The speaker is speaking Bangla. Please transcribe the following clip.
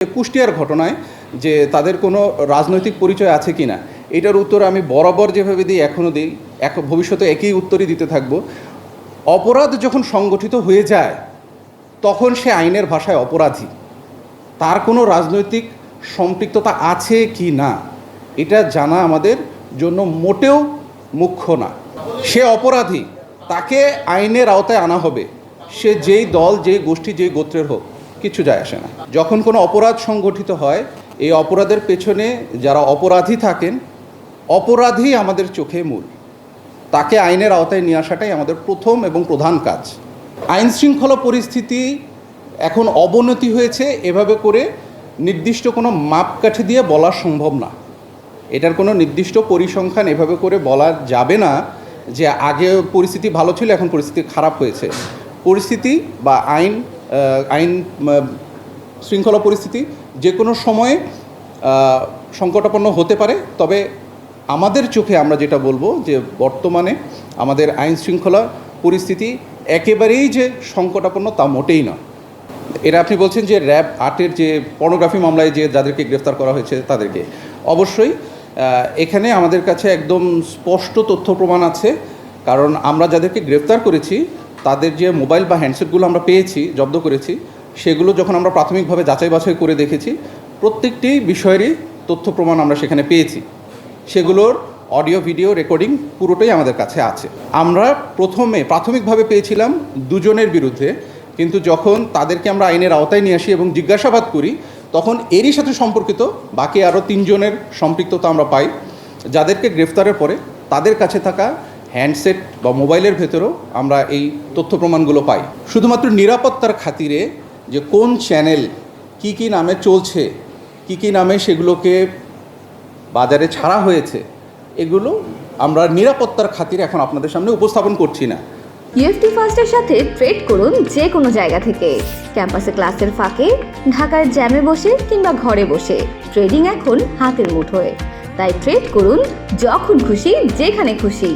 কুষ্টিয়ার ঘটনায় যে তাদের কোনো রাজনৈতিক পরিচয় আছে কি না, এটার উত্তর আমি বরাবর যেভাবে দিই এখনও দিই, ভবিষ্যতে একই উত্তরই দিতে থাকব। অপরাধ যখন সংগঠিত হয়ে যায় তখন সে আইনের ভাষায় অপরাধী। তার কোনো রাজনৈতিক সম্পৃক্ততা আছে কি না এটা জানা আমাদের জন্য মোটেও মুখ্য না। সে অপরাধী, তাকে আইনের আওতায় আনা হবে, সে যেই দল, যেই গোষ্ঠী, যেই গোত্রের হোক, কিছু যায় আসে না। যখন কোনো অপরাধ সংগঠিত হয়, এই অপরাধের পেছনে যারা অপরাধী থাকেন, অপরাধী আমাদের চোখে মূল। তাকে আইনের আওতায় নিয়ে আসাটাই আমাদের প্রথম এবং প্রধান কাজ। আইন শৃঙ্খলা পরিস্থিতি এখন অবনতি হয়েছে এভাবে করে নির্দিষ্ট কোনো মাপকাঠি দিয়ে বলা সম্ভব না। এটার কোনো নির্দিষ্ট পরিসংখ্যান এভাবে করে বলা যাবে না যে আগে পরিস্থিতি ভালো ছিল, এখন পরিস্থিতি খারাপ হয়েছে। পরিস্থিতি বা আইন শৃঙ্খলা পরিস্থিতি যে কোনো সময়ে সংকটাপন্ন হতে পারে। তবে আমাদের চোখে আমরা যেটা বলবো যে বর্তমানে আমাদের আইন শৃঙ্খলা পরিস্থিতি একেবারেই যে সংকটাপন্ন তা মোটেই না। এরা আপনি বলছেন যে র্যাব 8-এর যে পর্নোগ্রাফি মামলায় যে যাদেরকে গ্রেফতার করা হয়েছে তাদেরকে, অবশ্যই এখানে আমাদের কাছে একদম স্পষ্ট তথ্য প্রমাণ আছে। কারণ আমরা যাদেরকে গ্রেফতার করেছি তাদের যে মোবাইল বা হ্যান্ডসেটগুলো আমরা পেয়েছি, জব্দ করেছি, সেগুলো যখন আমরা প্রাথমিকভাবে যাচাই বাছাই করে দেখেছি, প্রত্যেকটি বিষয়েরই তথ্য প্রমাণ আমরা সেখানে পেয়েছি। সেগুলোর অডিও ভিডিও রেকর্ডিং পুরোটাই আমাদের কাছে আছে। আমরা প্রাথমিকভাবে পেয়েছিলাম 2 জনের বিরুদ্ধে, কিন্তু যখন তাদেরকে আমরা আইনের আওতায় নিয়ে আসি এবং জিজ্ঞাসাবাদ করি, তখন এরই সাথে সম্পর্কিত বাকি আরও 3 জনের সম্পৃক্ততা আমরা পাই, যাদেরকে গ্রেফতারের পরে তাদের কাছে থাকা হ্যান্ডসেট বা মোবাইলের ভেতরেও আমরা এই তথ্য প্রমাণগুলো পাই। শুধুমাত্র নিরাপত্তার খাতিরে যে কোন চ্যানেল কি কি নামে চলছে, কি কি নামে সেগুলোকে বাজারে ছাড়া হয়েছে, এগুলো আমরা নিরাপত্তার খাতিরে এখন আপনাদের সামনে উপস্থাপন করছি না। ইউএফটি ফার্স্টের সাথে ট্রেড করুন যে কোনো জায়গা থেকে, ক্যাম্পাসে ক্লাসের ফাঁকে, ঢাকার জ্যামে বসে কিংবা ঘরে বসে। ট্রেডিং এখন হাতের মুঠোয়, তাই ট্রেড করুন যখন খুশি, যেখানে খুশি।